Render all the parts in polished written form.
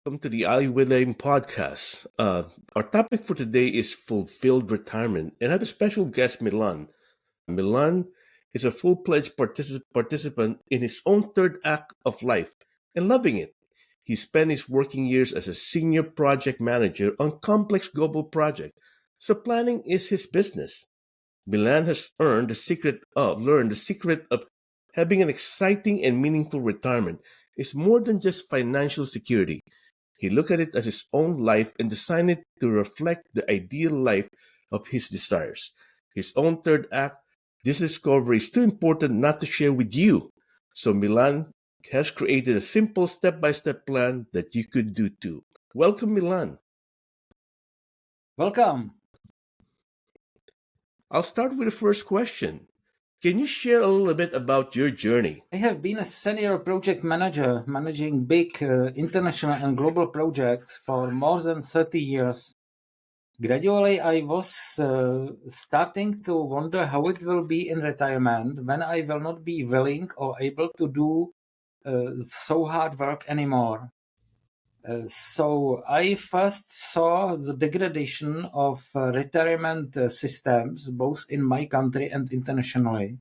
Welcome to the Lukang Podcast. Our topic for today is fulfilled retirement, and I have a special guest, Milan. Milan is a full-fledged participant in his own third act of life and loving it. He spent his working years as a senior project manager on complex global projects, so planning is his business. Milan has learned the secret of having an exciting and meaningful retirement is more than just financial security. He looked at it as his own life and designed it to reflect the ideal life of his desires. His own third act, this discovery is too important not to share with you. So Milan has created a simple step-by-step plan that you could do too. Welcome, Milan. Welcome. I'll start with the first question. Can you share a little bit about your journey? I have been a senior project manager managing big international and global projects for more than 30 years. Gradually, I was starting to wonder how it will be in retirement when I will not be willing or able to do so hard work anymore. So I first saw the degradation of retirement systems both in my country and internationally.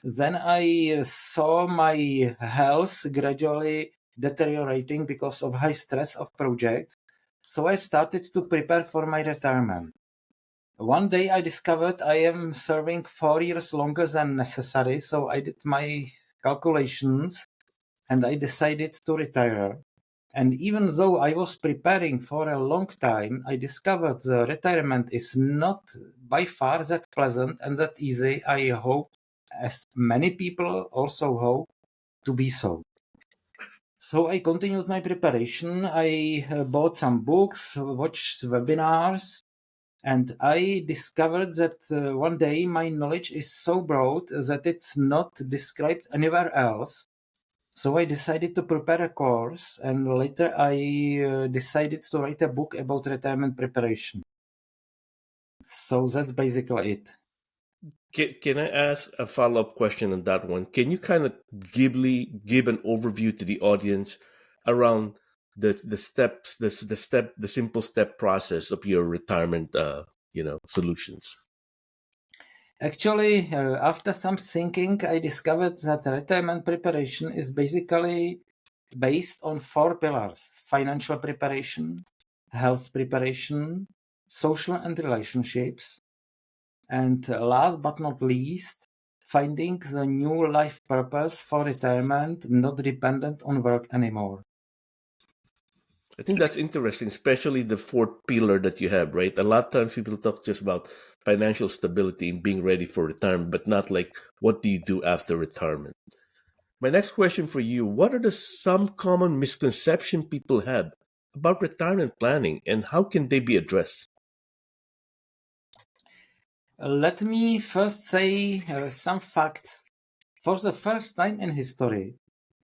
Then I saw my health gradually deteriorating because of high stress of projects. So I started to prepare for my retirement. One day I discovered I am serving 4 years longer than necessary. So I did my calculations and I decided to retire. And even though I was preparing for a long time, I discovered the retirement is not by far that pleasant and that easy. I hope, as many people also hope, to be so. So I continued my preparation. I bought some books, watched webinars, and I discovered that one day my knowledge is so broad that it's not described anywhere else. So I decided to prepare a course, and later I decided to write a book about retirement preparation. So that's basically it. Can I ask a follow-up question on that one? Can you kind of give an overview to the audience around the steps, the simple step process of your retirement solutions? Actually, after some thinking, I discovered that retirement preparation is basically based on four pillars: financial preparation, health preparation, social and relationships, and last but not least, finding the new life purpose for retirement not dependent on work anymore. I think that's interesting, especially the fourth pillar that you have, right? A lot of times people talk just about financial stability and being ready for retirement, but not like what do you do after retirement? My next question for you, what are the some common misconception people have about retirement planning and how can they be addressed? Let me first say some facts. For the first time in history,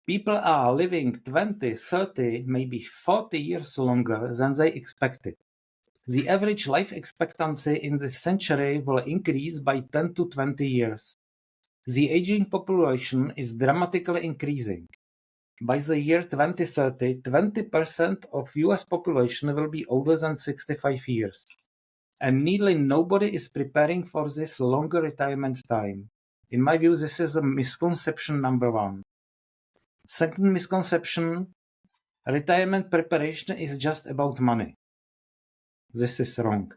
people are living 20, 30, maybe 40 years longer than they expected. The average life expectancy in this century will increase by 10 to 20 years. The aging population is dramatically increasing. By the year 2030, 20% of US population will be older than 65 years. And nearly nobody is preparing for this longer retirement time. In my view, this is a misconception number one. Second misconception, retirement preparation is just about money. This is wrong.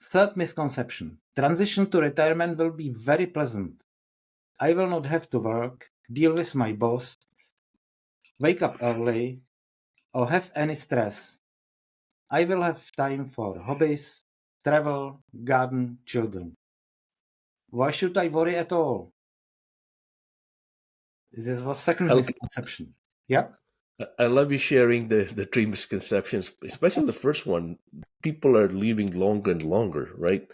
Third misconception, transition to retirement will be very pleasant. I will not have to work, deal with my boss, wake up early, or have any stress. I will have time for hobbies, travel, garden, children. Why should I worry at all? This was second I, misconception. Yeah. I love you sharing the three misconceptions, especially the first one. People are living longer and longer, right?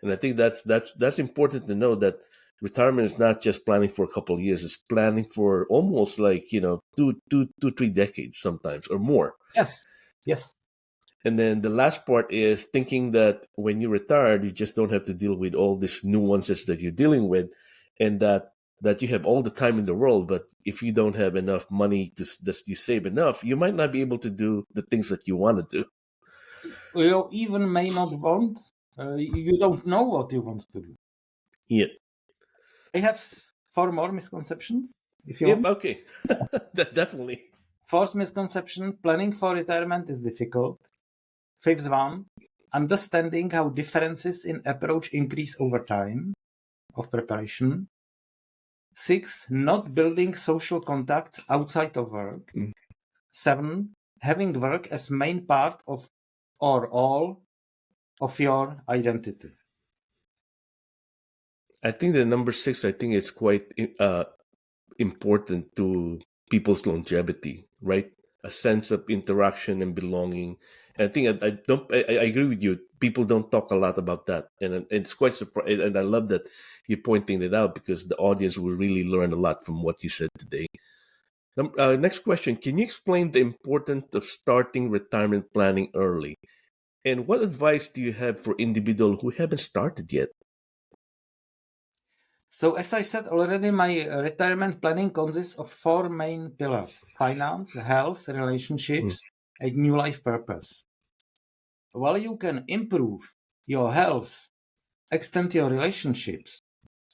And I think that's important to know that retirement is not just planning for a couple of years; it's planning for almost like two, 3 decades sometimes or more. Yes. Yes. And then the last part is thinking that when you retire, you just don't have to deal with all these nuances that you're dealing with, and that that you have all the time in the world, but if you don't have enough money that you save enough, you might not be able to do the things that you want to do. You even may not want, you don't know what you want to do. Yeah. I have 4 more misconceptions, if you Yep. want. Okay. That definitely. Fourth misconception, planning for retirement is difficult. Fifth one, understanding how differences in approach increase over time of preparation. 6, not building social contacts outside of work. 7, having work as main part of or all of your identity. I think the number 6, I think it's quite important to people's longevity, right? A sense of interaction and belonging. And I think I agree with you. People don't talk a lot about that, and it's quite surprising. And I love that you're pointing it out because the audience will really learn a lot from what you said today. Next question: can you explain the importance of starting retirement planning early? And what advice do you have for individuals who haven't started yet? So as I said already, my retirement planning consists of 4 main pillars: finance, health, relationships, and new life purpose. While you can improve your health, extend your relationships,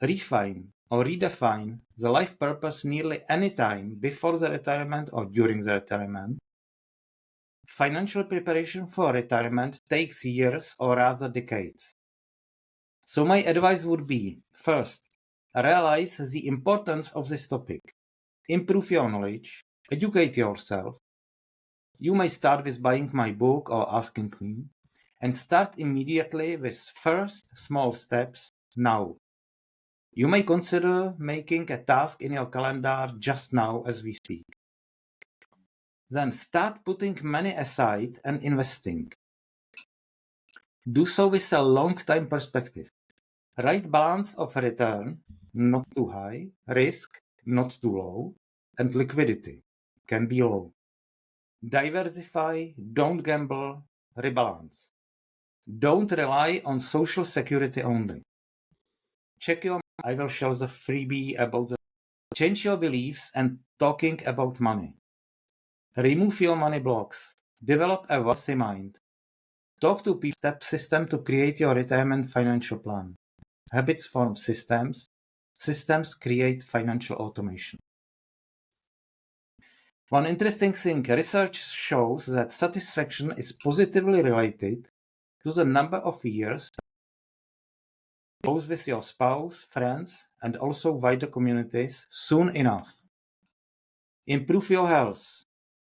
refine or redefine the life purpose nearly any time before the retirement or during the retirement, financial preparation for retirement takes years or rather decades. So my advice would be, first, realize the importance of this topic. Improve your knowledge, educate yourself. You may start with buying my book or asking me, and start immediately with first small steps now. You may consider making a task in your calendar just now as we speak. Then start putting money aside and investing. Do so with a long-time perspective. Right balance of return, not too high, risk, not too low, and liquidity can be low. Diversify, don't gamble, rebalance. Don't rely on social security only. Check your, I will show the freebie about the, change your beliefs and talking about money. Remove your money blocks. Develop a wealthy mind. Talk to people, step system to create your retirement financial plan. Habits form systems. Systems create financial automation. One interesting thing, research shows that satisfaction is positively related to the number of years both with your spouse, friends, and also wider communities soon enough. Improve your health.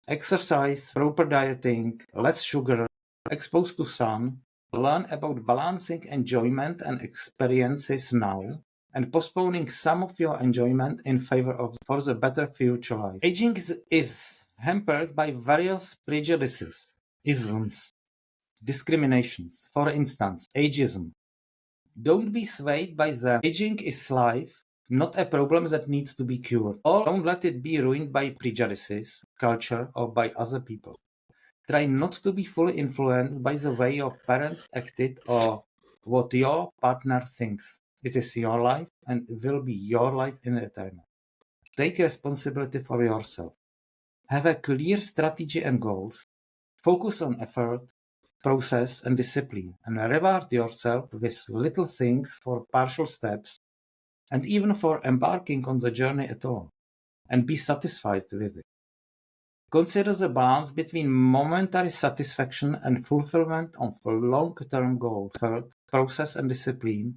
Exercise, proper dieting, less sugar, exposed to sun, learn about balancing enjoyment and experiences now, and postponing some of your enjoyment in favor of for the better future life. Aging is hampered by various prejudices, isms, discriminations. For instance, ageism. Don't be swayed by them. Aging is life, not a problem that needs to be cured. Or don't let it be ruined by prejudices, culture, or by other people. Try not to be fully influenced by the way your parents acted or what your partner thinks. It is your life and will be your life in retirement. Take responsibility for yourself. Have a clear strategy and goals. Focus on effort, process, and discipline, and reward yourself with little things for partial steps and even for embarking on the journey at all, and be satisfied with it. Consider the balance between momentary satisfaction and fulfillment of long-term goals, effort, process, and discipline,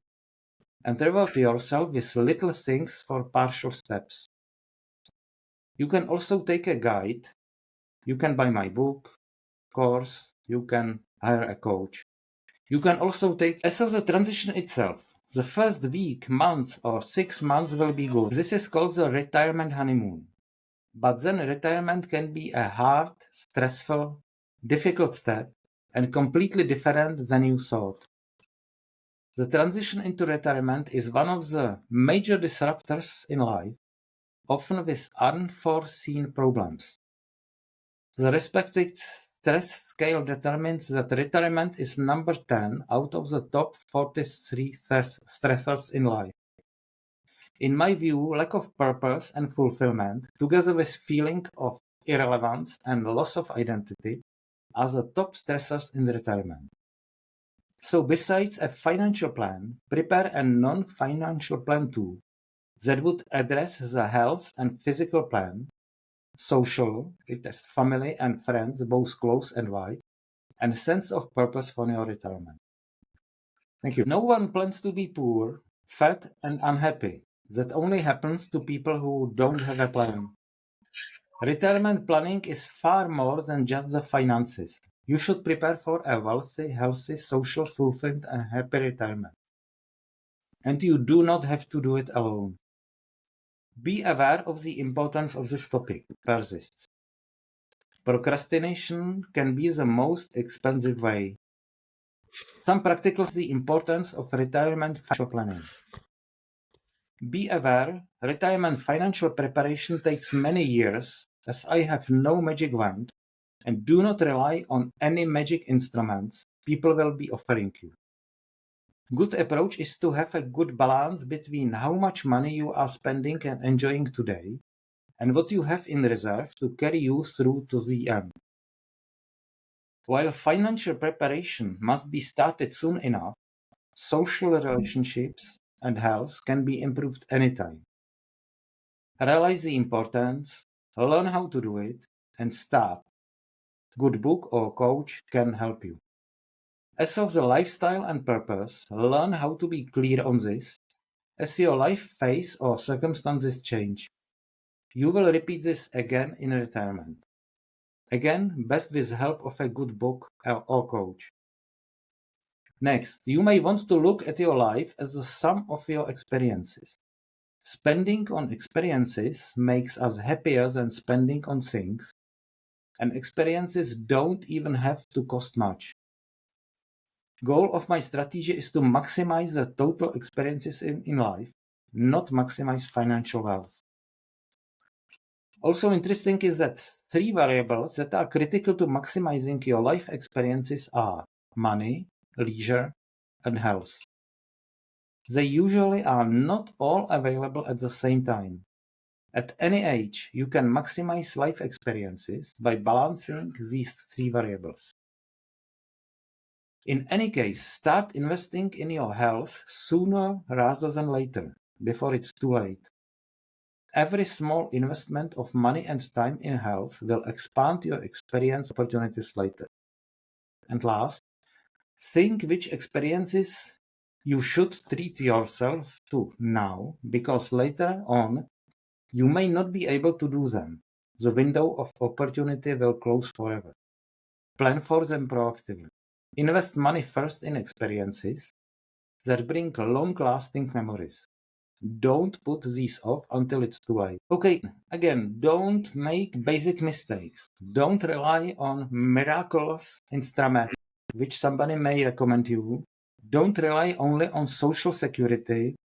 and reward yourself with little things for partial steps. You can also take a guide. You can buy my book, course, you can hire a coach. You can also take, as of the transition itself, the first week, month, or 6 months will be good. This is called the retirement honeymoon. But then retirement can be a hard, stressful, difficult step and completely different than you thought. The transition into retirement is one of the major disruptors in life, often with unforeseen problems. The respected stress scale determines that retirement is number 10 out of the top 43 stressors in life. In my view, lack of purpose and fulfillment, together with feeling of irrelevance and loss of identity, are the top stressors in retirement. So besides a financial plan, prepare a non-financial plan too that would address the health and physical plan, social, it is family and friends, both close and wide, and sense of purpose for your retirement. Thank you. No one plans to be poor, fat, and unhappy. That only happens to people who don't have a plan. Retirement planning is far more than just the finances. You should prepare for a wealthy, healthy, social, fulfilled, and happy retirement. And you do not have to do it alone. Be aware of the importance of this topic persists. Procrastination can be the most expensive way. Some practical the importance of retirement financial planning. Be aware, retirement financial preparation takes many years, as I have no magic wand, and do not rely on any magic instruments people will be offering you. Good approach is to have a good balance between how much money you are spending and enjoying today, and what you have in reserve to carry you through to the end. While financial preparation must be started soon enough, social relationships and health can be improved anytime. Realize the importance, learn how to do it, and start. Good book or coach can help you. As of the lifestyle and purpose, learn how to be clear on this as your life phase or circumstances change. You will repeat this again in retirement. Again, best with help of a good book or coach. Next, you may want to look at your life as the sum of your experiences. Spending on experiences makes us happier than spending on things, and experiences don't even have to cost much. Goal of my strategy is to maximize the total experiences in life, not maximize financial wealth. Also interesting is that 3 variables that are critical to maximizing your life experiences are money, leisure, and health. They usually are not all available at the same time. At any age, you can maximize life experiences by balancing these 3 variables. In any case, start investing in your health sooner rather than later, before it's too late. Every small investment of money and time in health will expand your experience opportunities later. And last, think which experiences you should treat yourself to now, because later on, you may not be able to do them. The window of opportunity will close forever. Plan for them proactively. Invest money first in experiences that bring long-lasting memories. Don't put these off until it's too late. Okay, again, don't make basic mistakes. Don't rely on miraculous instruments, which somebody may recommend you. Don't rely only on social security.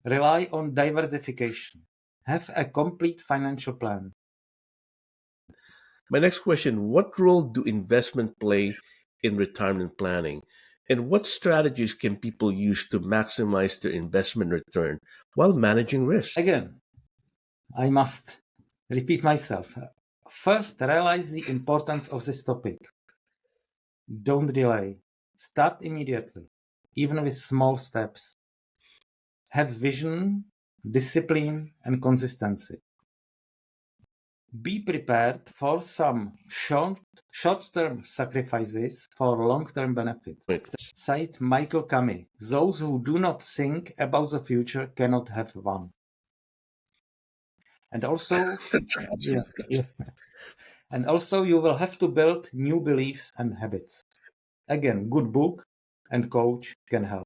Rely on diversification. Have a complete financial plan. My next question: what role do investment play in retirement planning? And what strategies can people use to maximize their investment return while managing risk? Again, I must repeat myself. First, realize the importance of this topic. Don't delay. Start immediately, even with small steps. Have vision, discipline, and consistency. Be prepared for some short-term sacrifices for long-term benefits. Cite Michael Kami, those who do not think about the future cannot have one. And also, and also you will have to build new beliefs and habits. Again, good book and coach can help.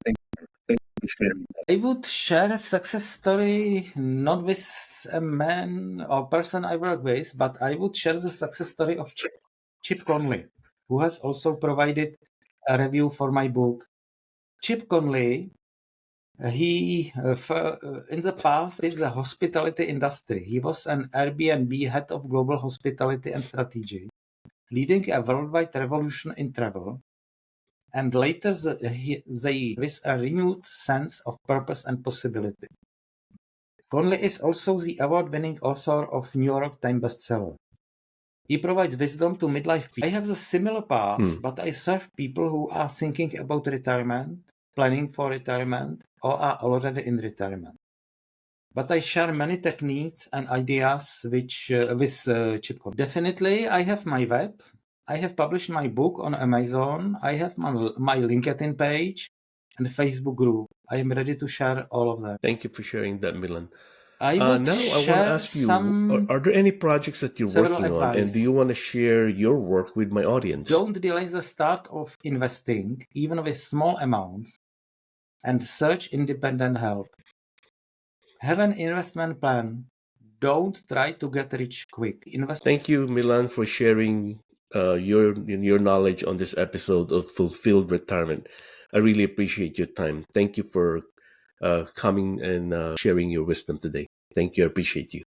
I would share a success story, not with a man or person I work with, but I would share the success story of Chip Conley, who has also provided a review for my book. Chip Conley, he in the past is the hospitality industry. He was an Airbnb head of global hospitality and strategy, leading a worldwide revolution in travel. And later, they with a renewed sense of purpose and possibility. Conley is also the award-winning author of New York Times bestseller. He provides wisdom to midlife people. I have the similar path, but I serve people who are thinking about retirement, planning for retirement, or are already in retirement. But I share many techniques and ideas with Chip Conley. Definitely, I have my web. I have published my book on Amazon. I have my LinkedIn page and Facebook group. I am ready to share all of them. Thank you for sharing that, Milan. I would Now I want to share ask you, are there any projects that you're several working on, and do you advice. want to share your work with my audience? Don't delay the start of investing, even with small amounts, and search independent help. Have an investment plan. Don't try to get rich quick. Thank you, Milan, for sharing your knowledge on this episode of Fulfilled Retirement. I really appreciate your time. Thank you for coming and sharing your wisdom today. Thank you. I appreciate you.